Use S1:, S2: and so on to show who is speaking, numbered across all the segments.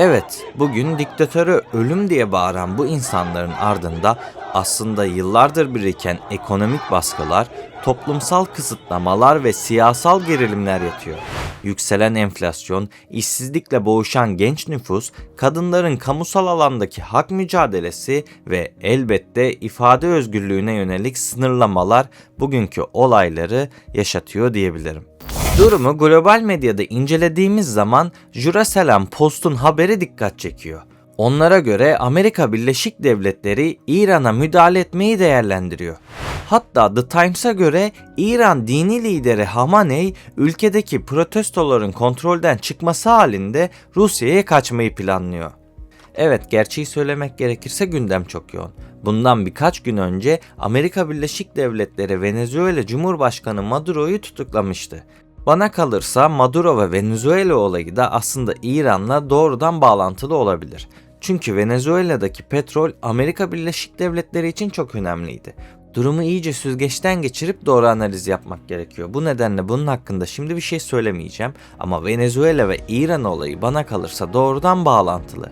S1: Evet, bugün diktatörü ölüm diye bağıran bu insanların ardında aslında yıllardır biriken ekonomik baskılar, toplumsal kısıtlamalar ve siyasal gerilimler yatıyor. Yükselen enflasyon, işsizlikle boğuşan genç nüfus, kadınların kamusal alandaki hak mücadelesi ve elbette ifade özgürlüğüne yönelik sınırlamalar bugünkü olayları yaşatıyor diyebilirim. Durumu global medyada incelediğimiz zaman Jerusalem Post'un haberi dikkat çekiyor. Onlara göre Amerika Birleşik Devletleri İran'a müdahale etmeyi değerlendiriyor. Hatta The Times'a göre İran dini lideri Hamaney ülkedeki protestoların kontrolden çıkması halinde Rusya'ya kaçmayı planlıyor. Evet, gerçeği söylemek gerekirse gündem çok yoğun. Bundan birkaç gün önce Amerika Birleşik Devletleri Venezuela Cumhurbaşkanı Maduro'yu tutuklamıştı. Bana kalırsa Maduro ve Venezuela olayı da aslında İran'la doğrudan bağlantılı olabilir. Çünkü Venezuela'daki petrol Amerika Birleşik Devletleri için çok önemliydi. Durumu iyice süzgeçten geçirip doğru analiz yapmak gerekiyor. Bu nedenle bunun hakkında şimdi bir şey söylemeyeceğim ama Venezuela ve İran olayı bana kalırsa doğrudan bağlantılı.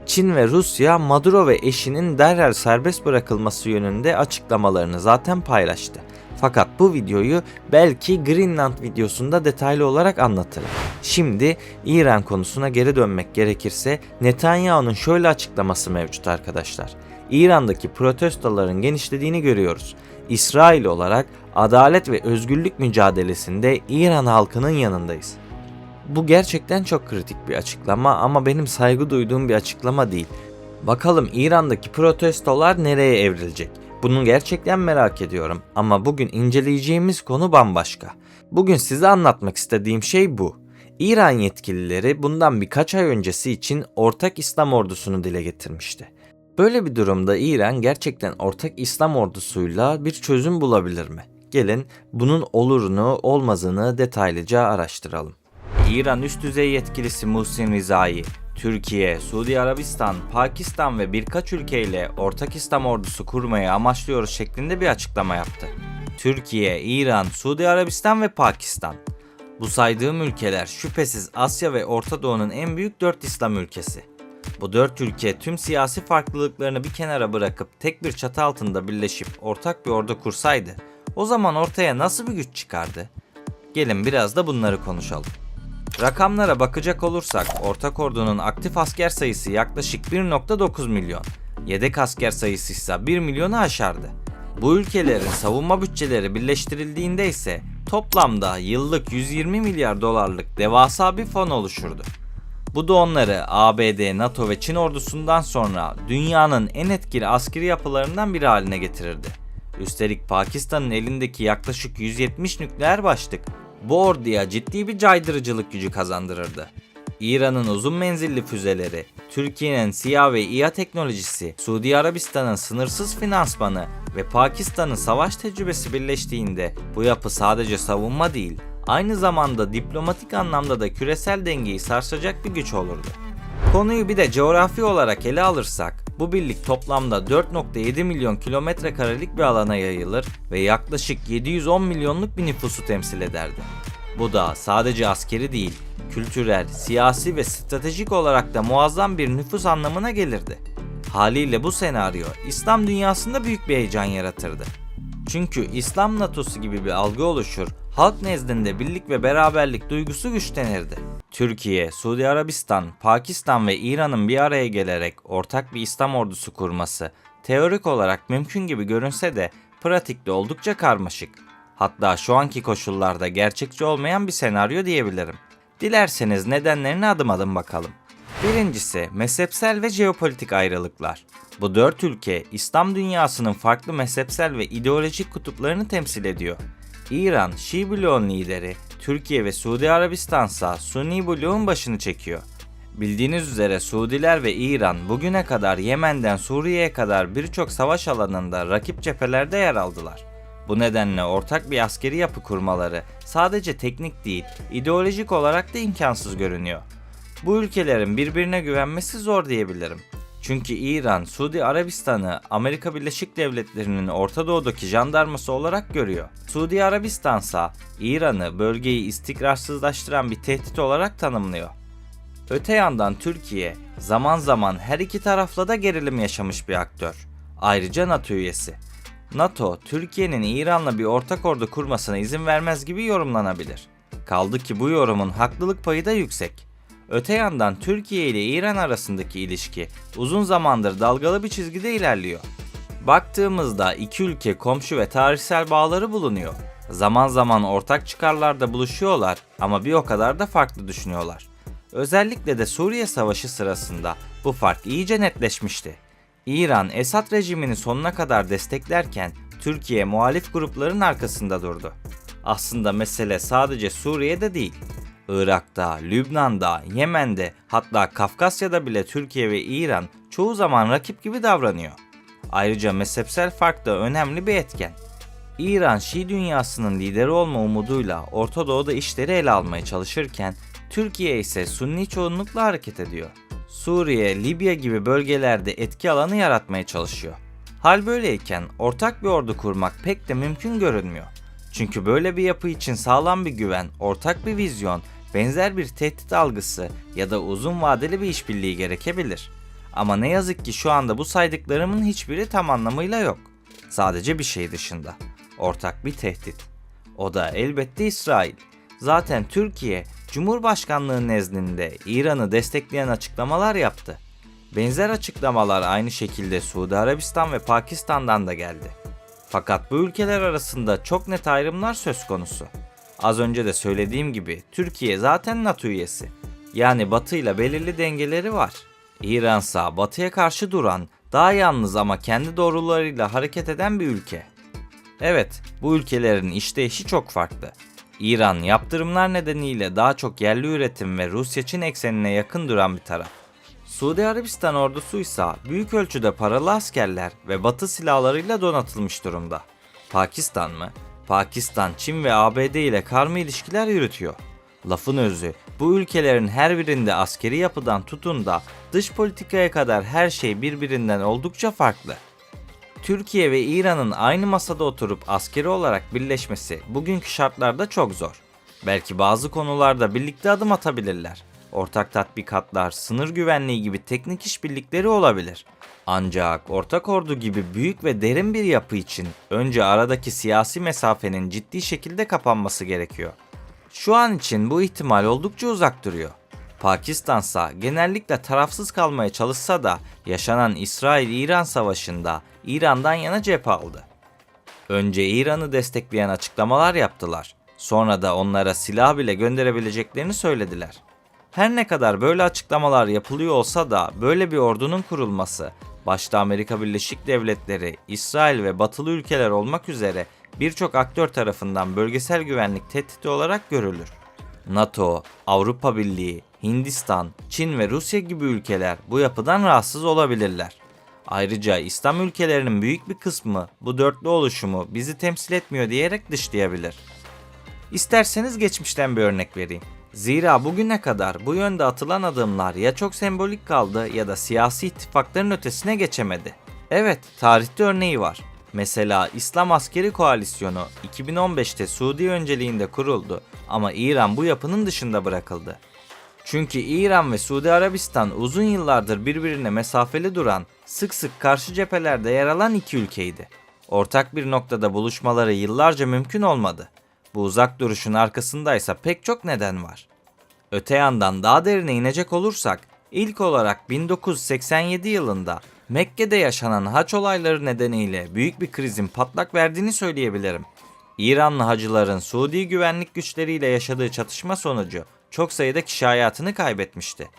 S1: Çin ve Rusya, Maduro ve eşinin derhal serbest bırakılması yönünde açıklamalarını zaten paylaştı. Fakat bu videoyu belki Greenland videosunda detaylı olarak anlatırım. Şimdi İran konusuna geri dönmek gerekirse Netanyahu'nun şöyle açıklaması mevcut arkadaşlar. İran'daki protestoların genişlediğini görüyoruz. İsrail olarak adalet ve özgürlük mücadelesinde İran halkının yanındayız. Bu gerçekten çok kritik bir açıklama ama benim saygı duyduğum bir açıklama değil. Bakalım İran'daki protestolar nereye evrilecek? Bunu gerçekten merak ediyorum ama bugün inceleyeceğimiz konu bambaşka. Bugün size anlatmak istediğim şey bu. İran yetkilileri bundan birkaç ay öncesi için ortak İslam ordusunu dile getirmişti. Böyle bir durumda İran gerçekten ortak İslam ordusuyla bir çözüm bulabilir mi? Gelin bunun olurunu olmazını detaylıca araştıralım. İran üst düzey yetkilisi Muhsin Rizai, Türkiye, Suudi Arabistan, Pakistan ve birkaç ülkeyle ortak İslam ordusu kurmayı amaçlıyoruz şeklinde bir açıklama yaptı. Türkiye, İran, Suudi Arabistan ve Pakistan. Bu saydığım ülkeler şüphesiz Asya ve Orta Doğu'nun en büyük 4 İslam ülkesi. Bu 4 ülke tüm siyasi farklılıklarını bir kenara bırakıp tek bir çatı altında birleşip ortak bir ordu kursaydı, o zaman ortaya nasıl bir güç çıkardı? Gelin biraz da bunları konuşalım. Rakamlara bakacak olursak ortak ordunun aktif asker sayısı yaklaşık 1.9 milyon, yedek asker sayısı ise 1 milyonu aşardı. Bu ülkelerin savunma bütçeleri birleştirildiğinde ise toplamda yıllık 120 milyar dolarlık devasa bir fon oluşurdu. Bu da onları ABD, NATO ve Çin ordusundan sonra dünyanın en etkili askeri yapılarından biri haline getirirdi. Üstelik Pakistan'ın elindeki yaklaşık 170 nükleer başlık bu orduya ciddi bir caydırıcılık gücü kazandırırdı. İran'ın uzun menzilli füzeleri, Türkiye'nin SİHA ve İHA teknolojisi, Suudi Arabistan'ın sınırsız finansmanı ve Pakistan'ın savaş tecrübesi birleştiğinde bu yapı sadece savunma değil, aynı zamanda diplomatik anlamda da küresel dengeyi sarsacak bir güç olurdu. Konuyu bir de coğrafi olarak ele alırsak, bu birlik toplamda 4.7 milyon kilometre karelik bir alana yayılır ve yaklaşık 710 milyonluk bir nüfusu temsil ederdi. Bu da sadece askeri değil, kültürel, siyasi ve stratejik olarak da muazzam bir nüfus anlamına gelirdi. Haliyle bu senaryo İslam dünyasında büyük bir heyecan yaratırdı. Çünkü İslam NATO'su gibi bir algı oluşur, halk nezdinde birlik ve beraberlik duygusu güçlenirdi. Türkiye, Suudi Arabistan, Pakistan ve İran'ın bir araya gelerek ortak bir İslam ordusu kurması teorik olarak mümkün gibi görünse de pratikte oldukça karmaşık. Hatta şu anki koşullarda gerçekçi olmayan bir senaryo diyebilirim. Dilerseniz nedenlerine adım adım bakalım. Birincisi, mezhepsel ve jeopolitik ayrılıklar. Bu 4 ülke İslam dünyasının farklı mezhepsel ve ideolojik kutuplarını temsil ediyor. İran, Şii bloğun lideri, Türkiye ve Suudi Arabistan ise Sunni bloğun başını çekiyor. Bildiğiniz üzere Suudiler ve İran bugüne kadar Yemen'den Suriye'ye kadar birçok savaş alanında rakip cephelerde yer aldılar. Bu nedenle ortak bir askeri yapı kurmaları sadece teknik değil, ideolojik olarak da imkansız görünüyor. Bu ülkelerin birbirine güvenmesi zor diyebilirim. Çünkü İran, Suudi Arabistan'ı Amerika Birleşik Devletleri'nin Orta Doğu'daki jandarması olarak görüyor. Suudi Arabistan ise İran'ı bölgeyi istikrarsızlaştıran bir tehdit olarak tanımlıyor. Öte yandan Türkiye zaman zaman her iki tarafla da gerilim yaşamış bir aktör. Ayrıca NATO üyesi. NATO, Türkiye'nin İran'la bir ortak ordu kurmasına izin vermez gibi yorumlanabilir. Kaldı ki bu yorumun haklılık payı da yüksek. Öte yandan Türkiye ile İran arasındaki ilişki uzun zamandır dalgalı bir çizgide ilerliyor. Baktığımızda iki ülke komşu ve tarihsel bağları bulunuyor. Zaman zaman ortak çıkarlarda buluşuyorlar ama bir o kadar da farklı düşünüyorlar. Özellikle de Suriye Savaşı sırasında bu fark iyice netleşmişti. İran, Esad rejimini sonuna kadar desteklerken Türkiye muhalif grupların arkasında durdu. Aslında mesele sadece Suriye'de değil. Irak'ta, Lübnan'da, Yemen'de, hatta Kafkasya'da bile Türkiye ve İran çoğu zaman rakip gibi davranıyor. Ayrıca mezhepsel fark da önemli bir etken. İran, Şii dünyasının lideri olma umuduyla Orta Doğu'da işleri ele almaya çalışırken, Türkiye ise Sünni çoğunlukla hareket ediyor. Suriye, Libya gibi bölgelerde etki alanı yaratmaya çalışıyor. Hal böyleyken ortak bir ordu kurmak pek de mümkün görünmüyor. Çünkü böyle bir yapı için sağlam bir güven, ortak bir vizyon, benzer bir tehdit algısı ya da uzun vadeli bir işbirliği gerekebilir. Ama ne yazık ki şu anda bu saydıklarımın hiçbiri tam anlamıyla yok. Sadece bir şey dışında. Ortak bir tehdit. O da elbette İsrail. Zaten Türkiye, Cumhurbaşkanlığı nezdinde İran'ı destekleyen açıklamalar yaptı. Benzer açıklamalar aynı şekilde Suudi Arabistan ve Pakistan'dan da geldi. Fakat bu ülkeler arasında çok net ayrımlar söz konusu. Az önce de söylediğim gibi Türkiye zaten NATO üyesi. Yani Batı ile belirli dengeleri var. İransa Batı'ya karşı duran, daha yalnız ama kendi doğrularıyla hareket eden bir ülke. Evet, bu ülkelerin işleyişi çok farklı. İran yaptırımlar nedeniyle daha çok yerli üretim ve Rusya-Çin eksenine yakın duran bir taraf. Suudi Arabistan ordusu ise büyük ölçüde paralı askerler ve Batı silahlarıyla donatılmış durumda. Pakistan mı? Pakistan, Çin ve ABD ile karma ilişkiler yürütüyor. Lafın özü, bu ülkelerin her birinde askeri yapıdan tutun da dış politikaya kadar her şey birbirinden oldukça farklı. Türkiye ve İran'ın aynı masada oturup askeri olarak birleşmesi bugünkü şartlarda çok zor. Belki bazı konularda birlikte adım atabilirler. Ortak tatbikatlar, sınır güvenliği gibi teknik işbirlikleri olabilir. Ancak ortak ordu gibi büyük ve derin bir yapı için önce aradaki siyasi mesafenin ciddi şekilde kapanması gerekiyor. Şu an için bu ihtimal oldukça uzak duruyor. Pakistansa genellikle tarafsız kalmaya çalışsa da yaşanan İsrail-İran savaşında İran'dan yana cephe aldı. Önce İran'ı destekleyen açıklamalar yaptılar. Sonra da onlara silah bile gönderebileceklerini söylediler. Her ne kadar böyle açıklamalar yapılıyor olsa da böyle bir ordunun kurulması, başta Amerika Birleşik Devletleri, İsrail ve batılı ülkeler olmak üzere birçok aktör tarafından bölgesel güvenlik tehdidi olarak görülür. NATO, Avrupa Birliği, Hindistan, Çin ve Rusya gibi ülkeler bu yapıdan rahatsız olabilirler. Ayrıca İslam ülkelerinin büyük bir kısmı bu dörtlü oluşumu bizi temsil etmiyor diyerek dışlayabilir. İsterseniz geçmişten bir örnek vereyim. Zira bugüne kadar bu yönde atılan adımlar ya çok sembolik kaldı ya da siyasi ittifakların ötesine geçemedi. Evet, tarihte örneği var. Mesela İslam Askeri Koalisyonu 2015'te Suudi önceliğinde kuruldu ama İran bu yapının dışında bırakıldı. Çünkü İran ve Suudi Arabistan uzun yıllardır birbirine mesafeli duran, sık sık karşı cephelerde yer alan iki ülkeydi. Ortak bir noktada buluşmaları yıllarca mümkün olmadı. Bu uzak duruşun arkasındaysa pek çok neden var. Öte yandan daha derine inecek olursak, ilk olarak 1987 yılında Mekke'de yaşanan haç olayları nedeniyle büyük bir krizin patlak verdiğini söyleyebilirim. İranlı hacıların Suudi güvenlik güçleriyle yaşadığı çatışma sonucu çok sayıda kişi hayatını kaybetmişti.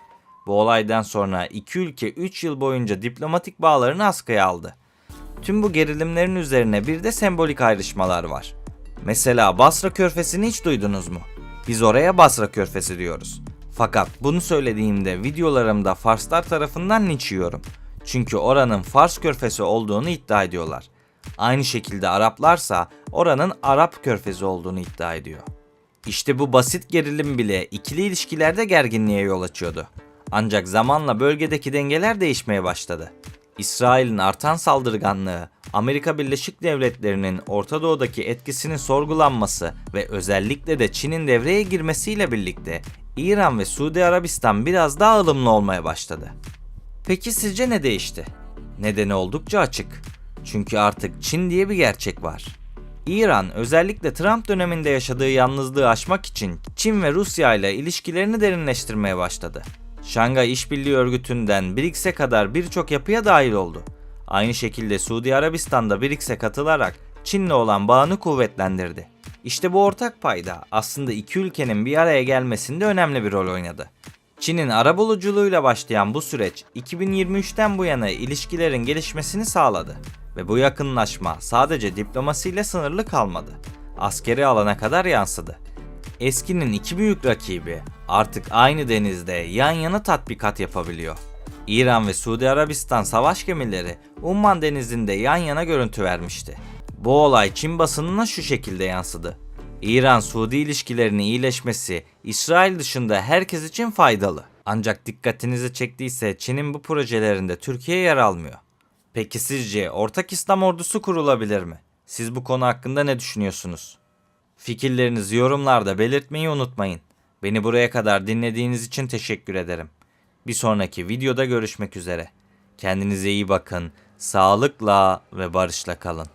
S1: Bu olaydan sonra iki ülke 3 yıl boyunca diplomatik bağlarını askıya aldı. Tüm bu gerilimlerin üzerine bir de sembolik ayrışmalar var. Mesela Basra Körfezi'ni hiç duydunuz mu? Biz oraya Basra Körfezi diyoruz. Fakat bunu söylediğimde videolarımda Farslar tarafından linç yiyorum. Çünkü oranın Fars Körfezi olduğunu iddia ediyorlar. Aynı şekilde Araplarsa oranın Arap Körfezi olduğunu iddia ediyor. İşte bu basit gerilim bile ikili ilişkilerde gerginliğe yol açıyordu. Ancak zamanla bölgedeki dengeler değişmeye başladı. İsrail'in artan saldırganlığı, Amerika Birleşik Devletleri'nin Orta Doğu'daki etkisinin sorgulanması ve özellikle de Çin'in devreye girmesiyle birlikte İran ve Suudi Arabistan biraz daha ılımlı olmaya başladı. Peki sizce ne değişti? Nedeni oldukça açık. Çünkü artık Çin diye bir gerçek var. İran özellikle Trump döneminde yaşadığı yalnızlığı aşmak için Çin ve Rusya ile ilişkilerini derinleştirmeye başladı. Şangay İşbirliği Örgütü'nden BRICS'e kadar birçok yapıya dahil oldu. Aynı şekilde Suudi Arabistan da BRICS'e katılarak Çin'le olan bağını kuvvetlendirdi. İşte bu ortak payda aslında iki ülkenin bir araya gelmesinde önemli bir rol oynadı. Çin'in arabuluculuğuyla başlayan bu süreç 2023'ten bu yana ilişkilerin gelişmesini sağladı. Ve bu yakınlaşma sadece diplomasiyle sınırlı kalmadı. Askeri alana kadar yansıdı. Eskinin iki büyük rakibi artık aynı denizde yan yana tatbikat yapabiliyor. İran ve Suudi Arabistan savaş gemileri Umman Denizi'nde yan yana görüntü vermişti. Bu olay Çin basınına şu şekilde yansıdı. İran-Suudi ilişkilerinin iyileşmesi İsrail dışında herkes için faydalı. Ancak dikkatinizi çektiyse Çin'in bu projelerinde Türkiye yer almıyor. Peki sizce ortak İslam ordusu kurulabilir mi? Siz bu konu hakkında ne düşünüyorsunuz? Fikirlerinizi yorumlarda belirtmeyi unutmayın. Beni buraya kadar dinlediğiniz için teşekkür ederim. Bir sonraki videoda görüşmek üzere. Kendinize iyi bakın, sağlıkla ve barışla kalın.